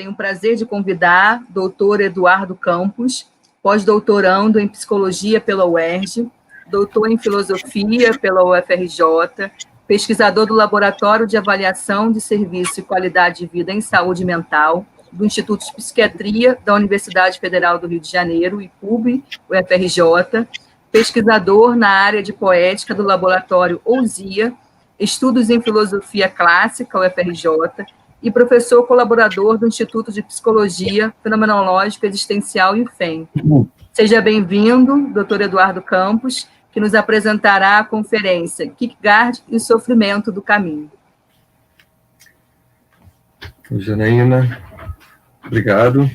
tenho o prazer de convidar o doutor Eduardo Campos, pós-doutorando em Psicologia pela UERJ, doutor em Filosofia pela UFRJ, pesquisador do Laboratório de Avaliação de Serviço e Qualidade de Vida em Saúde Mental, do Instituto de Psiquiatria da Universidade Federal do Rio de Janeiro, IPUB, UFRJ, pesquisador na área de poética do Laboratório Ousia, Estudos em Filosofia Clássica, UFRJ, e professor colaborador do Instituto de Psicologia Fenomenológica Existencial, IFEM. Seja bem-vindo, doutor Eduardo Campos, que nos apresentará a conferência Kierkegaard e o Sofrimento do Caminho. Janaína, obrigado.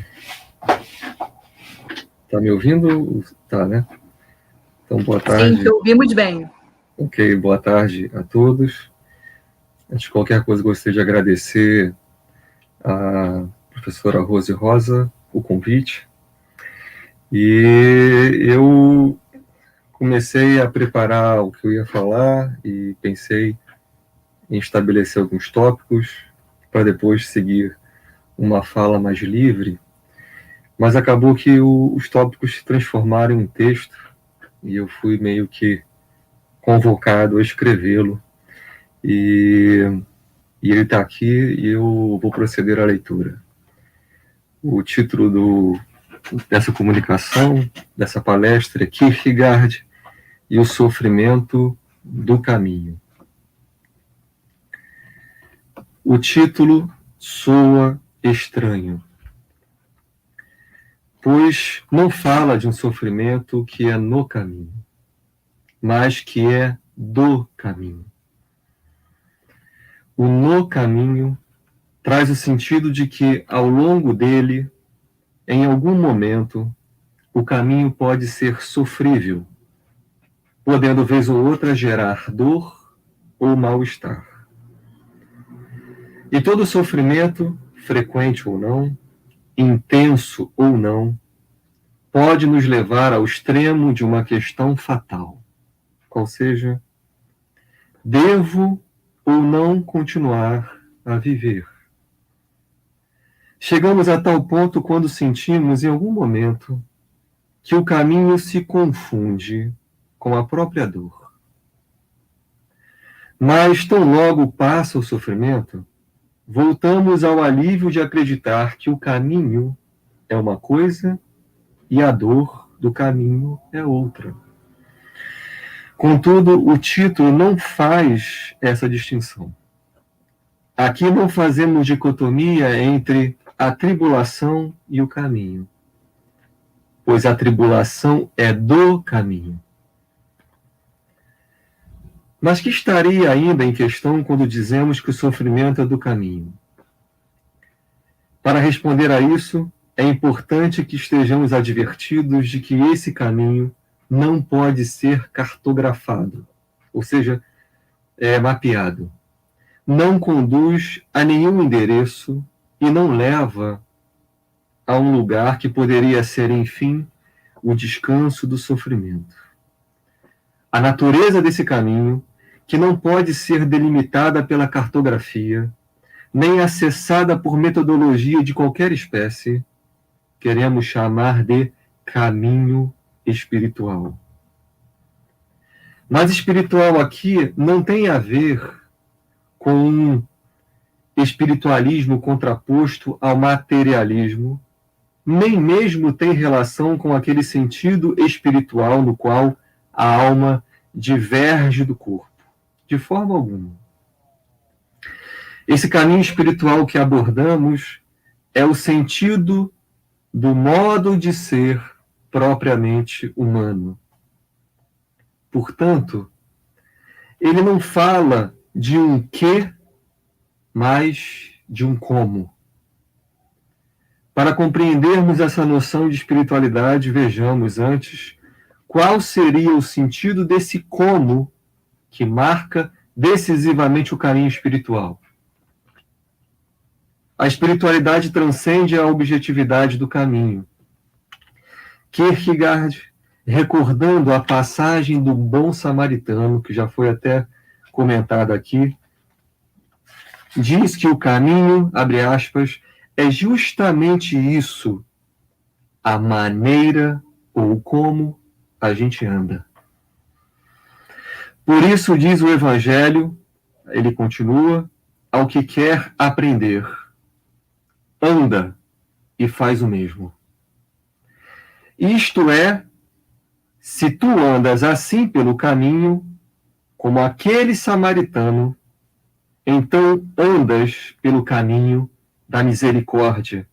Está me ouvindo? Tá, né? Então, boa tarde. Sim, te ouvimos bem. Ok, boa tarde a todos. Antes de qualquer coisa, gostaria de agradecer à professora Rose Rosa o convite. E eu comecei a preparar o que eu ia falar e pensei em estabelecer alguns tópicos para depois seguir uma fala mais livre, mas acabou que os tópicos se transformaram em texto e eu fui meio que convocado a escrevê-lo e ele está aqui e eu vou proceder à leitura. O título dessa comunicação, dessa palestra é Kierkegaard e o Sofrimento do Caminho. O título soa estranho, pois não fala de um sofrimento que é no caminho, mas que é do caminho. O no caminho traz o sentido de que, ao longo dele, em algum momento, o caminho pode ser sofrível, podendo vez ou outra gerar dor ou mal-estar. E todo sofrimento, frequente ou não, intenso ou não, pode nos levar ao extremo de uma questão fatal, qual seja, devo ou não continuar a viver. Chegamos a tal ponto quando sentimos, em algum momento, que o caminho se confunde com a própria dor. Mas, tão logo passa o sofrimento, voltamos ao alívio de acreditar que o caminho é uma coisa e a dor do caminho é outra. Contudo, o título não faz essa distinção. Aqui não fazemos dicotomia entre a tribulação e o caminho, pois a tribulação é do caminho. Mas que estaria ainda em questão quando dizemos que o sofrimento é do caminho? Para responder a isso, é importante que estejamos advertidos de que esse caminho não pode ser cartografado, ou seja, mapeado. Não conduz a nenhum endereço e não leva a um lugar que poderia ser, enfim, o descanso do sofrimento. A natureza desse caminho, que não pode ser delimitada pela cartografia, nem acessada por metodologia de qualquer espécie, queremos chamar de caminho espiritual. Mas espiritual aqui não tem a ver com um espiritualismo contraposto ao materialismo, nem mesmo tem relação com aquele sentido espiritual no qual a alma diverge do corpo, de forma alguma. Esse caminho espiritual que abordamos é o sentido do modo de ser propriamente humano. Portanto, ele não fala de um quê, mas de um como. Para compreendermos essa noção de espiritualidade, vejamos antes qual seria o sentido desse como que marca decisivamente o caminho espiritual. A espiritualidade transcende a objetividade do caminho. Kierkegaard, recordando a passagem do bom samaritano, que já foi até comentado aqui, diz que o caminho, abre aspas, é justamente isso a maneira ou como a gente anda. Por isso diz o Evangelho, ele continua, ao que quer aprender, anda e faz o mesmo. Isto é, se tu andas assim pelo caminho, como aquele samaritano, então andas pelo caminho da misericórdia.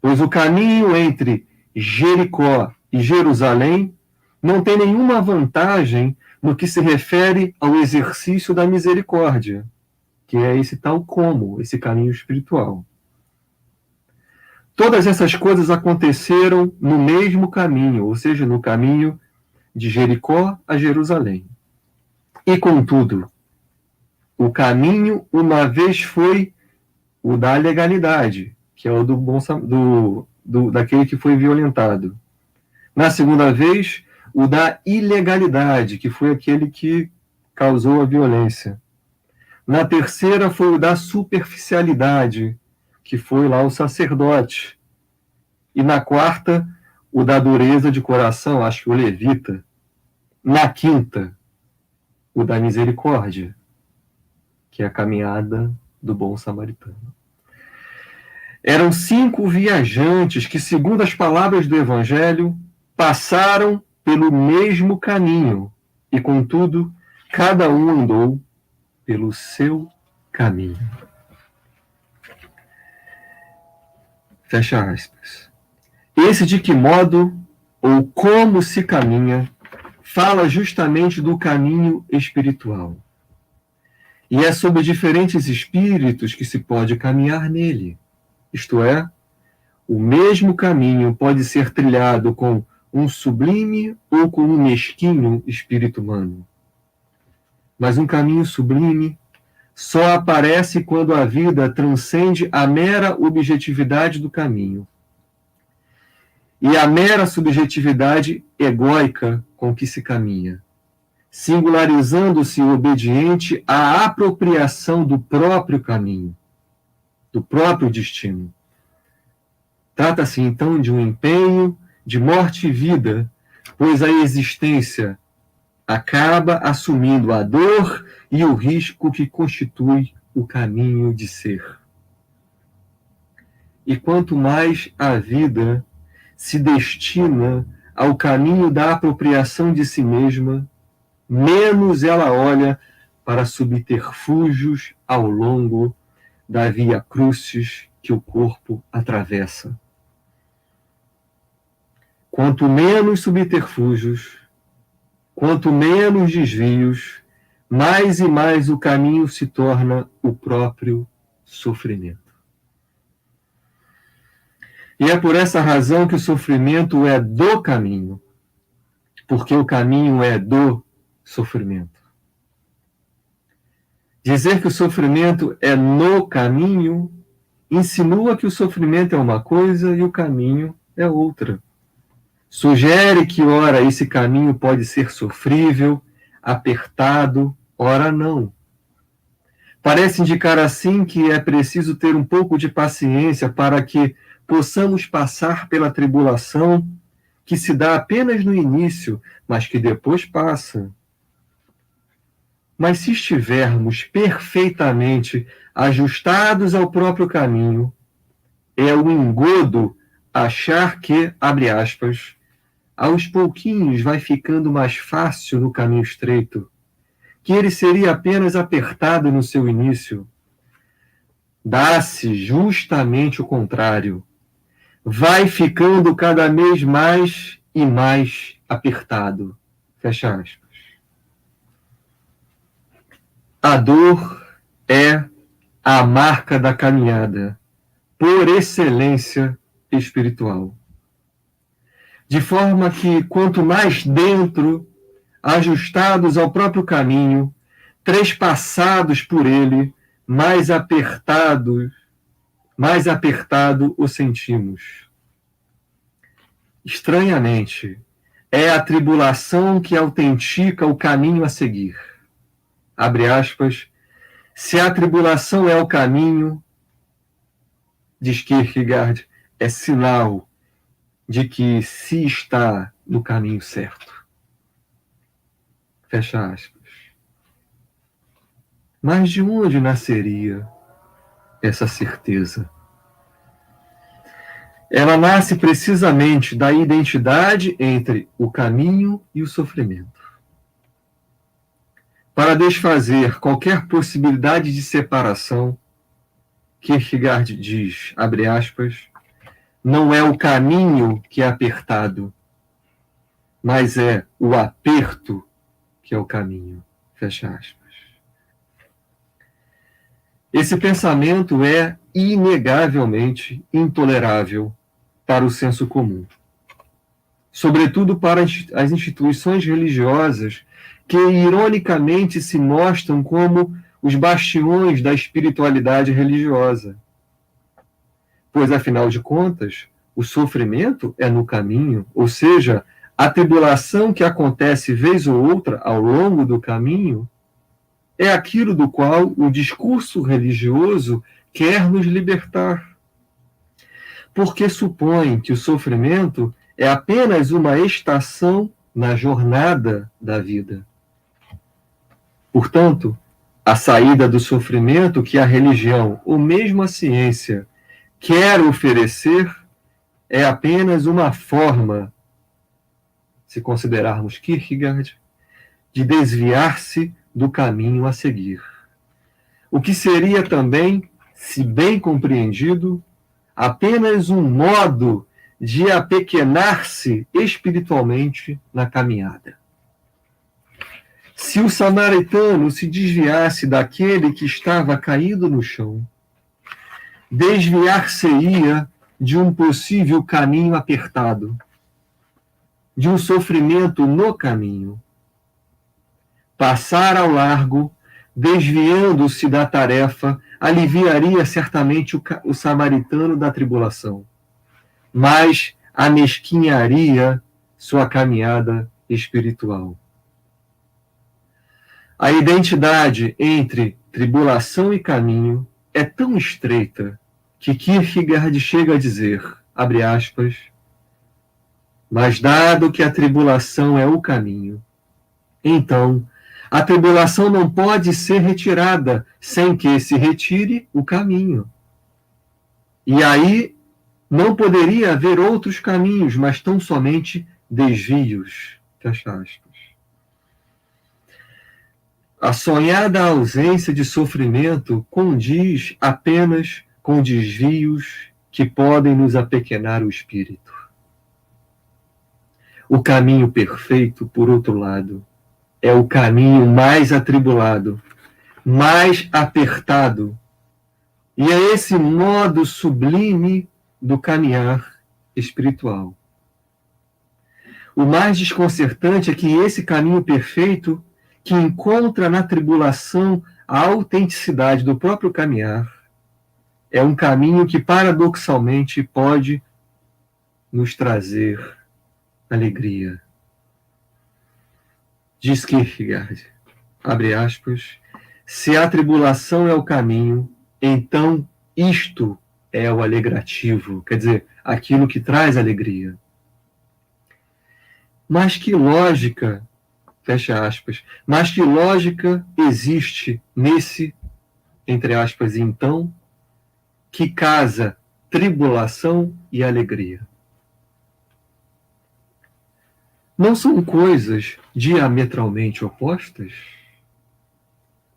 Pois o caminho entre Jericó e Jerusalém não tem nenhuma vantagem no que se refere ao exercício da misericórdia, que é esse tal como, esse caminho espiritual. Todas essas coisas aconteceram no mesmo caminho, ou seja, no caminho de Jericó a Jerusalém. E, contudo, o caminho, uma vez, foi o da legalidade, que é o daquele que foi violentado. Na segunda vez, o da ilegalidade, que foi aquele que causou a violência. Na terceira, foi o da superficialidade, que foi lá o sacerdote. E na quarta, o da dureza de coração, acho que o levita. Na quinta, o da misericórdia, que é a caminhada do bom samaritano. Eram 5 viajantes que, segundo as palavras do Evangelho, passaram pelo mesmo caminho e, contudo, cada um andou pelo seu caminho. Fecha aspas. Esse de que modo ou como se caminha fala justamente do caminho espiritual. E é sobre diferentes espíritos que se pode caminhar nele. Isto é, o mesmo caminho pode ser trilhado com um sublime ou com um mesquinho espírito humano. Mas um caminho sublime só aparece quando a vida transcende a mera objetividade do caminho e a mera subjetividade egóica com que se caminha, singularizando-se obediente à apropriação do próprio caminho, do próprio destino. Trata-se, então, de um empenho de morte e vida, pois a existência acaba assumindo a dor e o risco que constitui o caminho de ser. E quanto mais a vida se destina ao caminho da apropriação de si mesma, menos ela olha para subterfúgios ao longo da via crucis que o corpo atravessa. Quanto menos subterfúgios, quanto menos desvios, mais e mais o caminho se torna o próprio sofrimento. E é por essa razão que o sofrimento é do caminho, porque o caminho é do sofrimento. Dizer que o sofrimento é no caminho insinua que o sofrimento é uma coisa e o caminho é outra. Sugere que, ora, esse caminho pode ser sofrível, apertado, ora não. Parece indicar assim que é preciso ter um pouco de paciência para que possamos passar pela tribulação que se dá apenas no início, mas que depois passa. Mas se estivermos perfeitamente ajustados ao próprio caminho, é um engodo achar que, abre aspas, aos pouquinhos vai ficando mais fácil no caminho estreito, que ele seria apenas apertado no seu início. Dá-se justamente o contrário. Vai ficando cada vez mais e mais apertado. Fecha aspas. A dor é a marca da caminhada, por excelência espiritual. De forma que, quanto mais dentro, ajustados ao próprio caminho, trespassados por ele, mais apertado o sentimos. Estranhamente, é a tribulação que autentica o caminho a seguir. Abre aspas, se a tribulação é o caminho, diz Kierkegaard, é sinal de que se está no caminho certo. Fecha aspas. Mas de onde nasceria essa certeza? Ela nasce precisamente da identidade entre o caminho e o sofrimento. Para desfazer qualquer possibilidade de separação, Kierkegaard diz, abre aspas, não é o caminho que é apertado, mas é o aperto que é o caminho. Fecha aspas. Esse pensamento é inegavelmente intolerável para o senso comum, sobretudo para as instituições religiosas que, ironicamente, se mostram como os bastiões da espiritualidade religiosa. Pois, afinal de contas, o sofrimento é no caminho, ou seja, a tribulação que acontece vez ou outra ao longo do caminho é aquilo do qual o discurso religioso quer nos libertar. Porque supõe que o sofrimento é apenas uma estação na jornada da vida. Portanto, a saída do sofrimento que a religião, ou mesmo a ciência, quer oferecer é apenas uma forma, se considerarmos Kierkegaard, de desviar-se do caminho a seguir. O que seria também, se bem compreendido, apenas um modo de apequenar-se espiritualmente na caminhada. Se o samaritano se desviasse daquele que estava caído no chão, desviar-se-ia de um possível caminho apertado, de um sofrimento no caminho. Passar ao largo, desviando-se da tarefa, aliviaria certamente o samaritano da tribulação, mas amesquinharia sua caminhada espiritual. A identidade entre tribulação e caminho é tão estreita que Kierkegaard chega a dizer, abre aspas, mas dado que a tribulação é o caminho, então a tribulação não pode ser retirada sem que se retire o caminho. E aí não poderia haver outros caminhos, mas tão somente desvios. Fecha aspas. A sonhada ausência de sofrimento condiz apenas com desvios que podem nos apequenar o espírito. O caminho perfeito, por outro lado, é o caminho mais atribulado, mais apertado, e é esse modo sublime do caminhar espiritual. O mais desconcertante é que esse caminho perfeito, que encontra na tribulação a autenticidade do próprio caminhar, é um caminho que paradoxalmente pode nos trazer alegria. Diz Kierkegaard, abre aspas, se a tribulação é o caminho, então isto é o alegrativo, quer dizer, aquilo que traz alegria. Mas que lógica, fecha aspas, mas que lógica existe nesse, entre aspas, então, que casa tribulação e alegria? Não são coisas diametralmente opostas?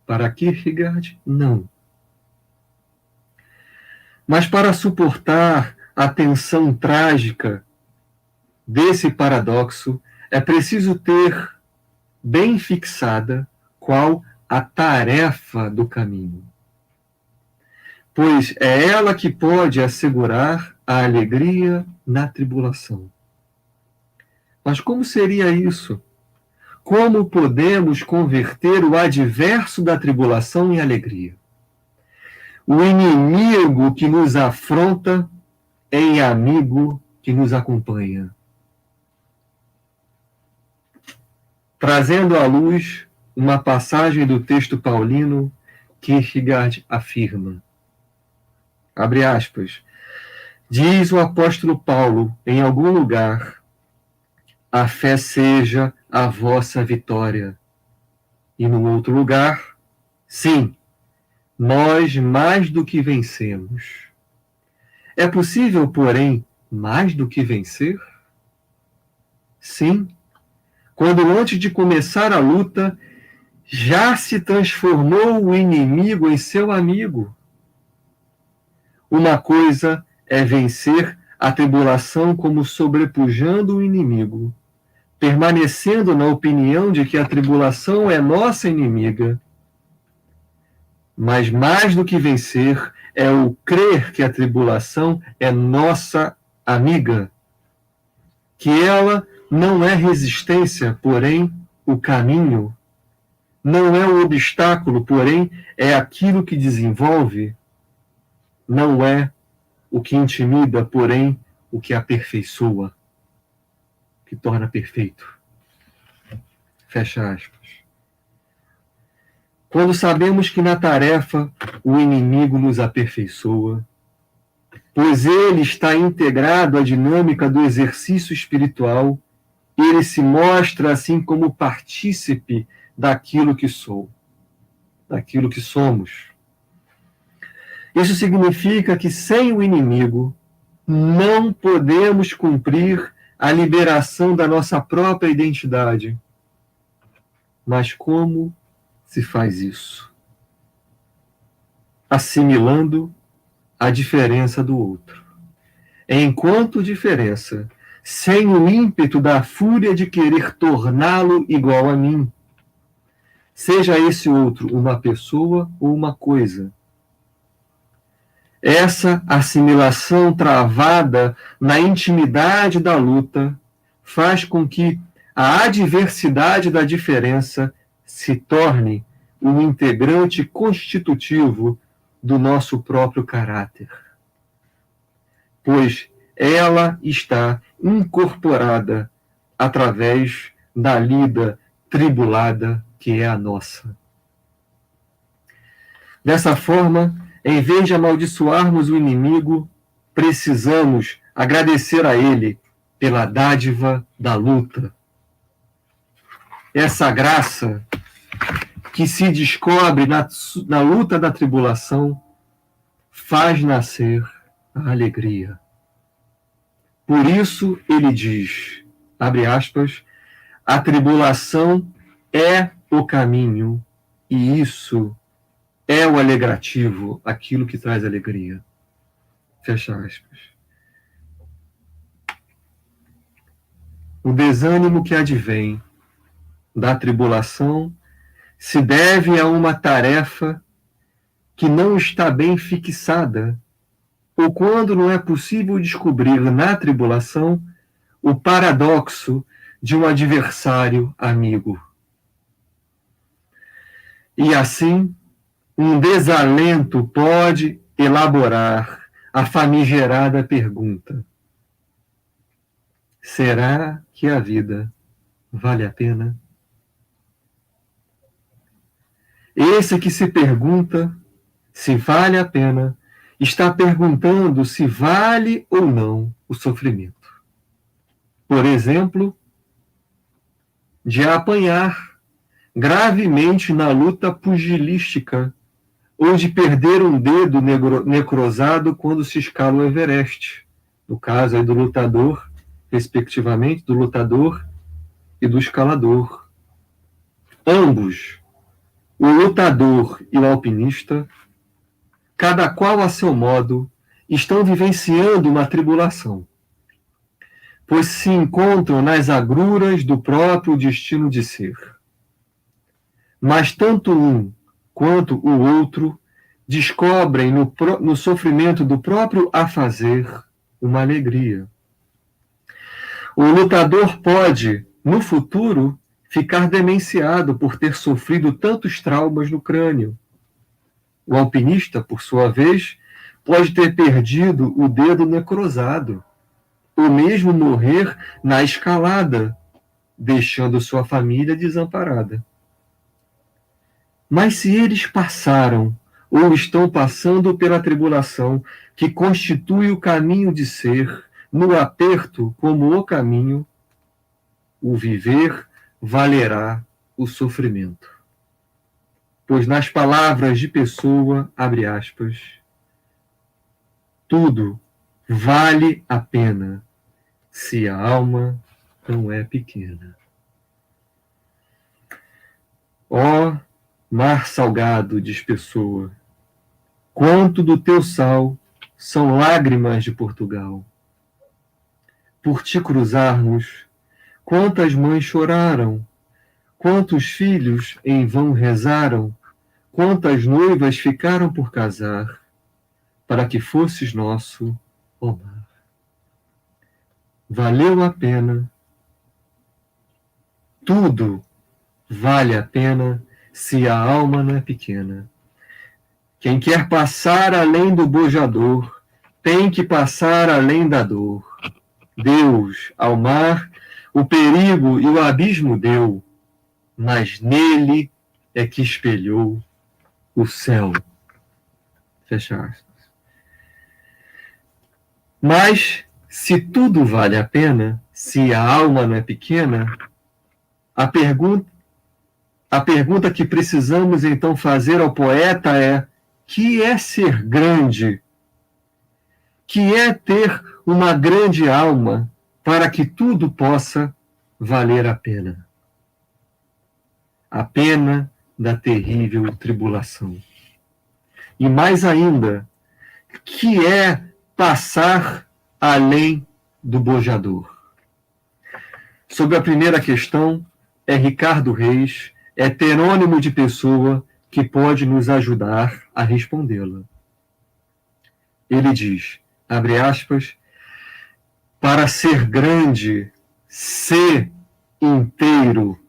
Para Kierkegaard, não. Mas para suportar a tensão trágica desse paradoxo, é preciso ter bem fixada qual a tarefa do caminho. Pois é ela que pode assegurar a alegria na tribulação. Mas como seria isso? Como podemos converter o adverso da tribulação em alegria? O inimigo que nos afronta em amigo que nos acompanha. Trazendo à luz uma passagem do texto paulino, Kierkegaard afirma, abre aspas, Diz o apóstolo Paulo em algum lugar: a fé seja a vossa vitória. E no outro lugar, sim, nós mais do que vencemos. É possível, porém, mais do que vencer? Sim, quando antes de começar a luta, já se transformou o inimigo em seu amigo. Uma coisa é vencer a tribulação como sobrepujando o inimigo, permanecendo na opinião de que a tribulação é nossa inimiga. Mas mais do que vencer é o crer que a tribulação é nossa amiga, que ela não é resistência, porém o caminho, não é o obstáculo, porém é aquilo que desenvolve, não é o que intimida, porém o que aperfeiçoa, que torna perfeito. Fecha aspas. Quando sabemos que na tarefa o inimigo nos aperfeiçoa, pois ele está integrado à dinâmica do exercício espiritual, ele se mostra assim como partícipe daquilo que sou, daquilo que somos. Isso significa que sem o inimigo não podemos cumprir a liberação da nossa própria identidade. Mas como se faz isso? Assimilando a diferença do outro. Enquanto diferença, sem o ímpeto da fúria de querer torná-lo igual a mim. Seja esse outro uma pessoa ou uma coisa. Essa assimilação travada na intimidade da luta faz com que a adversidade da diferença se torne um integrante constitutivo do nosso próprio caráter, pois ela está incorporada através da lida tribulada que é a nossa. Dessa forma, em vez de amaldiçoarmos o inimigo, precisamos agradecer a ele pela dádiva da luta. Essa graça que se descobre na luta da tribulação faz nascer a alegria. Por isso ele diz, abre aspas, a tribulação é o caminho e isso é o alegrativo, aquilo que traz alegria. Fecha aspas. O desânimo que advém da tribulação se deve a uma tarefa que não está bem fixada, ou quando não é possível descobrir na tribulação o paradoxo de um adversário amigo. E assim, um desalento pode elaborar a famigerada pergunta: será que a vida vale a pena? Esse que se pergunta se vale a pena está perguntando se vale ou não o sofrimento. Por exemplo, de apanhar gravemente na luta pugilística ou de perder um dedo necrosado quando se escala o Everest. No caso aí do lutador, respectivamente, do lutador e do escalador. Ambos, o lutador e o alpinista, cada qual a seu modo, estão vivenciando uma tribulação, pois se encontram nas agruras do próprio destino de ser. Mas tanto um quanto o outro descobrem no sofrimento do próprio afazer uma alegria. O lutador pode, no futuro, ficar demenciado por ter sofrido tantos traumas no crânio. O alpinista, por sua vez, pode ter perdido o dedo necrosado, ou mesmo morrer na escalada, deixando sua família desamparada. Mas se eles passaram ou estão passando pela tribulação que constitui o caminho de ser, no aperto como o caminho, o viver valerá o sofrimento. Pois nas palavras de Pessoa, abre aspas, tudo vale a pena se a alma não é pequena. Ó mar salgado, diz Pessoa, quanto do teu sal são lágrimas de Portugal. Por te cruzarmos, quantas mães choraram, quantos filhos em vão rezaram, quantas noivas ficaram por casar, para que fosses nosso, ó mar. Valeu a pena, tudo vale a pena se a alma não é pequena. Quem quer passar além do bojador, tem que passar além da dor. Deus, ao mar, o perigo e o abismo deu, mas nele é que espelhou o céu. Fecha aspas. Mas, se tudo vale a pena, se a alma não é pequena, a pergunta que precisamos então fazer ao poeta é: que é ser grande? Que é ter uma grande alma para que tudo possa valer a pena? A pena da terrível tribulação. E mais ainda, que é passar além do bojador? Sobre a primeira questão, é Ricardo Reis, heterônimo de Pessoa, que pode nos ajudar a respondê-la. Ele diz, abre aspas, para ser grande, ser inteiro.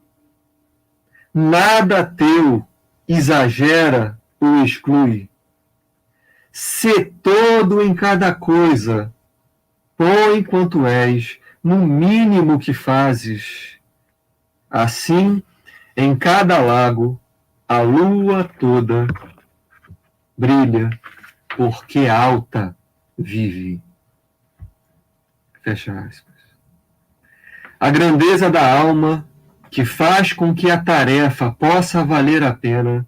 Nada teu exagera ou exclui. Sê todo em cada coisa, põe quanto és, no mínimo que fazes. Assim, em cada lago, a lua toda brilha, porque alta vive. Fecha aspas. A grandeza da alma, que faz com que a tarefa possa valer a pena,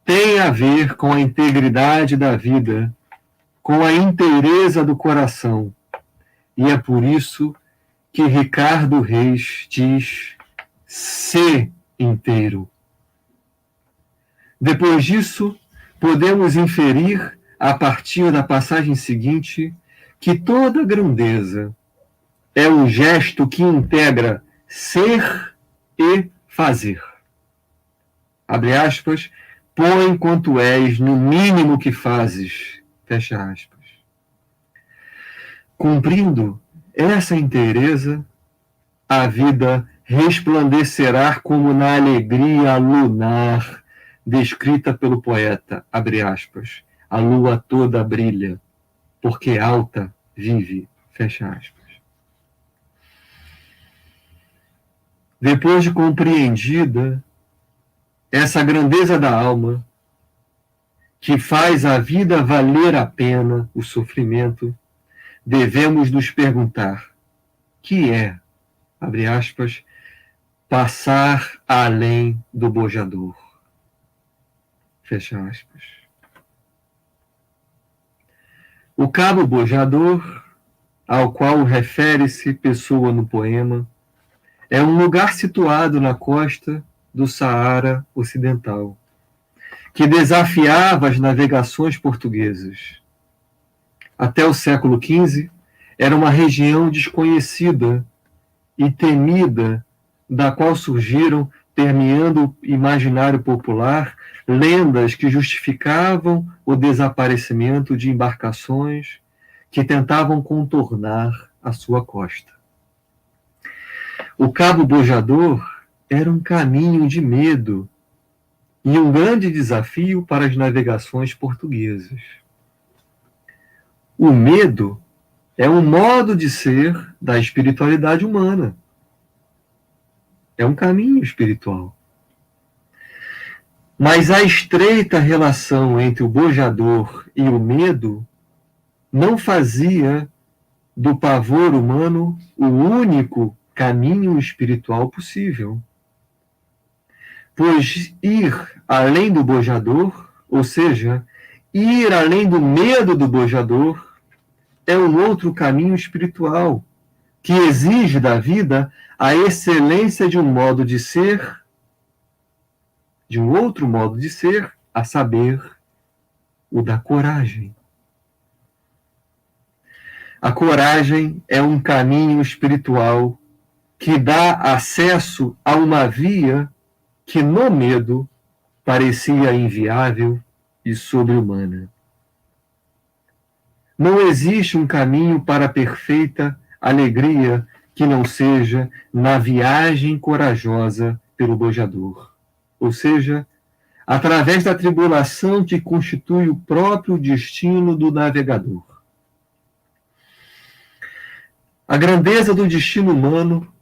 tem a ver com a integridade da vida, com a inteireza do coração. E é por isso que Ricardo Reis diz: ser inteiro. Depois disso, podemos inferir, a partir da passagem seguinte, que toda grandeza é um gesto que integra ser e fazer. Abre aspas, põe quanto és no mínimo que fazes. Fecha aspas. Cumprindo essa inteireza, a vida resplandecerá como na alegria lunar, descrita pelo poeta, abre aspas, a lua toda brilha, porque alta vive, fecha aspas. Depois de compreendida essa grandeza da alma, que faz a vida valer a pena o sofrimento, devemos nos perguntar: que é, abre aspas, passar além do bojador? Fecha aspas. O cabo bojador, ao qual refere-se Pessoa no poema, é um lugar situado na costa do Saara Ocidental, que desafiava as navegações portuguesas. Até o século XV, era uma região desconhecida e temida, da qual surgiram, permeando o imaginário popular, lendas que justificavam o desaparecimento de embarcações que tentavam contornar a sua costa. O Cabo Bojador era um caminho de medo e um grande desafio para as navegações portuguesas. O medo é um modo de ser da espiritualidade humana. É um caminho espiritual. Mas a estreita relação entre o bojador e o medo não fazia do pavor humano o único caminho espiritual possível. Pois ir além do bojador, ou seja, ir além do medo do bojador, é um outro caminho espiritual que exige da vida a excelência de um modo de ser, de um outro modo de ser, a saber, o da coragem. A coragem é um caminho espiritual que dá acesso a uma via que no medo parecia inviável e sobre-humana. Não existe um caminho para a perfeita alegria que não seja na viagem corajosa pelo bojador, ou seja, através da tribulação que constitui o próprio destino do navegador. A grandeza do destino humano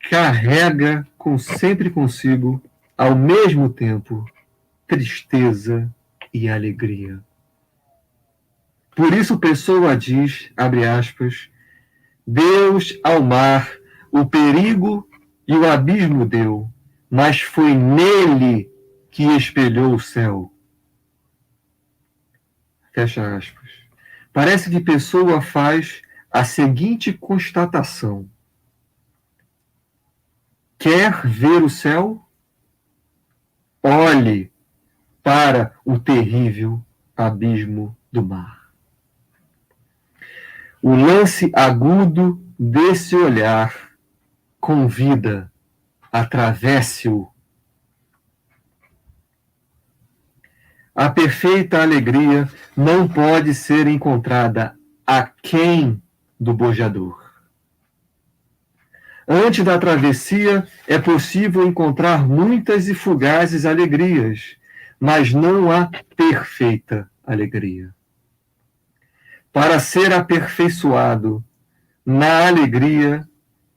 carrega sempre consigo, ao mesmo tempo, tristeza e alegria. Por isso Pessoa diz, abre aspas, Deus ao mar o perigo e o abismo deu, mas foi nele que espelhou o céu. Fecha aspas. Parece que Pessoa faz a seguinte constatação. Quer ver o céu? Olhe para o terrível abismo do mar. O lance agudo desse olhar convida, atravesse-o. A perfeita alegria não pode ser encontrada aquém do bojador. Antes da travessia, é possível encontrar muitas e fugazes alegrias, mas não há perfeita alegria. Para ser aperfeiçoado na alegria,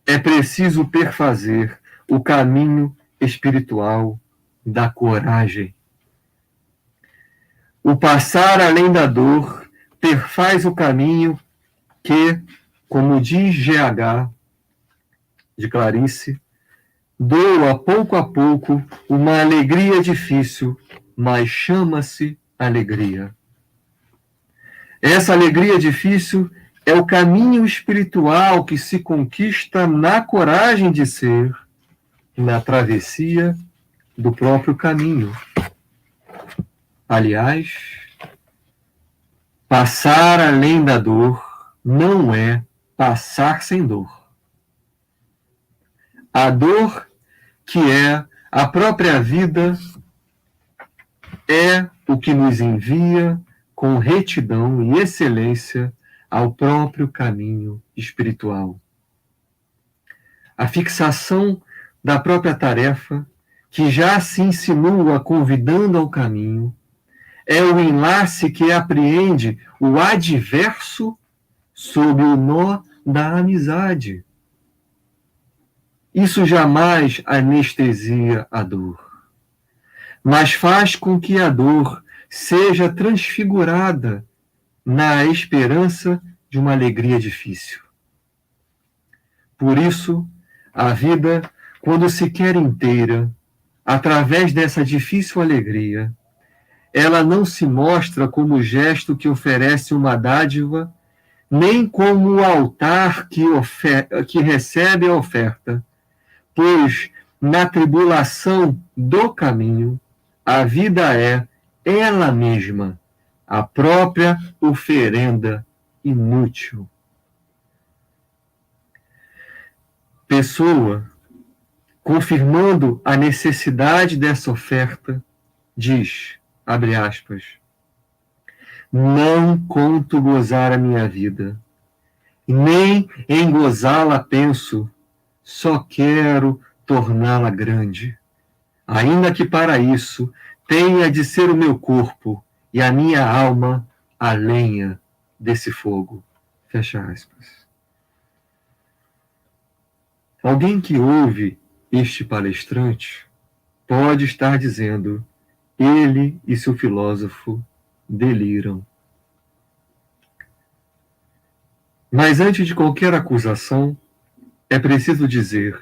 é preciso perfazer o caminho espiritual da coragem. O passar além da dor perfaz o caminho que, como diz G.H., de Clarice, doa pouco a pouco uma alegria difícil, mas chama-se alegria. Essa alegria difícil é o caminho espiritual que se conquista na coragem de ser, na travessia do próprio caminho. Aliás, passar além da dor não é passar sem dor. A dor, que é a própria vida, é o que nos envia com retidão e excelência ao próprio caminho espiritual. A fixação da própria tarefa, que já se insinua convidando ao caminho, é o enlace que apreende o adverso sob o nó da amizade. Isso jamais anestesia a dor, mas faz com que a dor seja transfigurada na esperança de uma alegria difícil. Por isso, a vida, quando se quer inteira, através dessa difícil alegria, ela não se mostra como gesto que oferece uma dádiva, nem como o altar que recebe a oferta, pois na tribulação do caminho, a vida é ela mesma, a própria oferenda inútil. Pessoa, confirmando a necessidade dessa oferta, diz, abre aspas, não conto gozar a minha vida, nem em gozá-la penso, só quero torná-la grande, ainda que para isso tenha de ser o meu corpo e a minha alma a lenha desse fogo. Fecha aspas. Alguém que ouve este palestrante pode estar dizendo ele e seu filósofo deliram. Mas antes de qualquer acusação, é preciso dizer: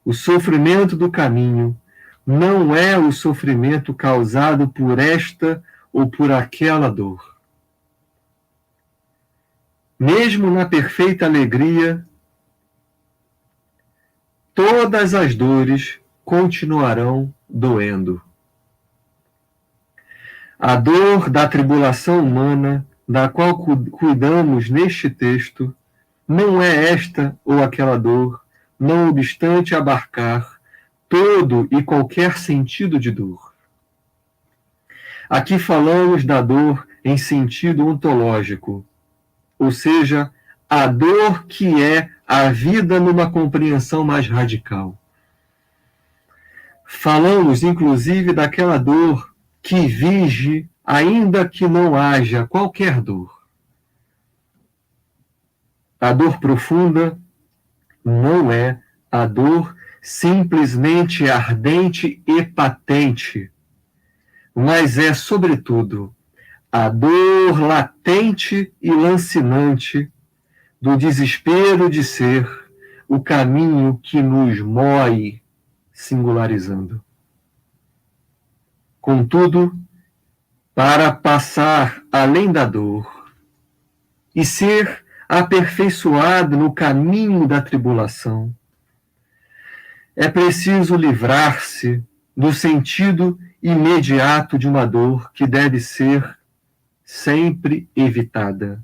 o sofrimento do caminho não é o sofrimento causado por esta ou por aquela dor. Mesmo na perfeita alegria, todas as dores continuarão doendo. A dor da tribulação humana, da qual cuidamos neste texto, não é esta ou aquela dor, não obstante abarcar todo e qualquer sentido de dor. Aqui falamos da dor em sentido ontológico, ou seja, a dor que é a vida numa compreensão mais radical. Falamos, inclusive, daquela dor que vige, ainda que não haja qualquer dor. A dor profunda não é a dor simplesmente ardente e patente, mas é, sobretudo, a dor latente e lancinante do desespero de ser o caminho que nos mói, singularizando. Contudo, para passar além da dor e ser aperfeiçoado no caminho da tribulação, é preciso livrar-se do sentido imediato de uma dor que deve ser sempre evitada,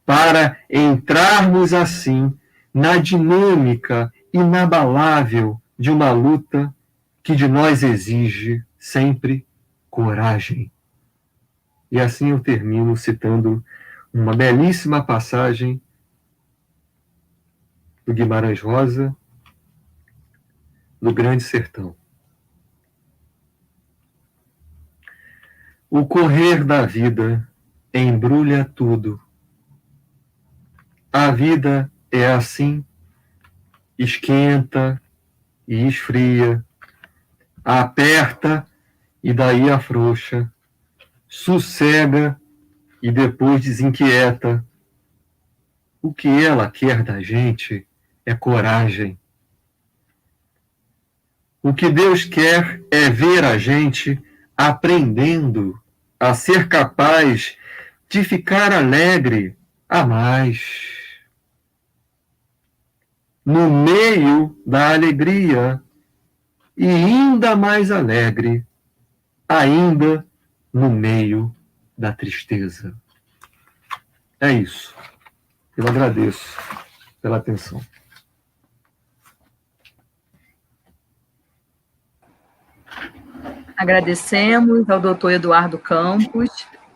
para entrarmos assim na dinâmica inabalável de uma luta que de nós exige sempre coragem. E assim eu termino citando uma belíssima passagem do Guimarães Rosa, do Grande Sertão. O correr da vida embrulha tudo. A vida é assim, esquenta e esfria, aperta e daí afrouxa, sossega e depois desinquieta. O que ela quer da gente é coragem. O que Deus quer é ver a gente aprendendo a ser capaz de ficar alegre a mais. No meio da alegria e ainda mais alegre, ainda no meio da tristeza. É isso. Eu agradeço pela atenção. Agradecemos ao doutor Eduardo Campos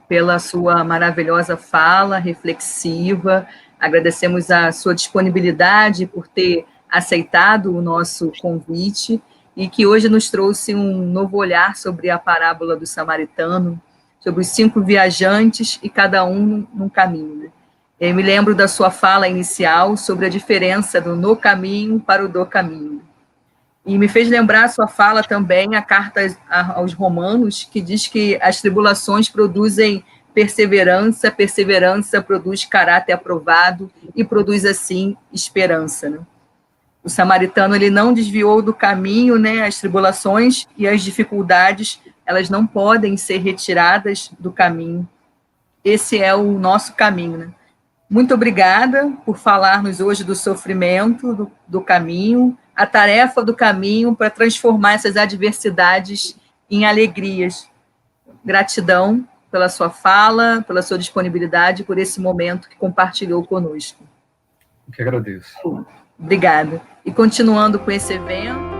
pela sua maravilhosa fala, reflexiva. Agradecemos a sua disponibilidade por ter aceitado o nosso convite e que hoje nos trouxe um novo olhar sobre a parábola do samaritano, sobre os 5 viajantes e cada um num caminho, né? Eu me lembro da sua fala inicial sobre a diferença do no caminho para o do caminho. E me fez lembrar a sua fala também, a carta aos Romanos, que diz que as tribulações produzem perseverança, perseverança produz caráter aprovado e produz, assim, esperança, né? O samaritano, ele não desviou do caminho, né? As tribulações e as dificuldades, elas não podem ser retiradas do caminho. Esse é o nosso caminho, né? Muito obrigada por falar-nos hoje do sofrimento, do caminho, a tarefa do caminho para transformar essas adversidades em alegrias. Gratidão pela sua fala, pela sua disponibilidade, por esse momento que compartilhou conosco. Eu que agradeço. Obrigada. E continuando com esse evento...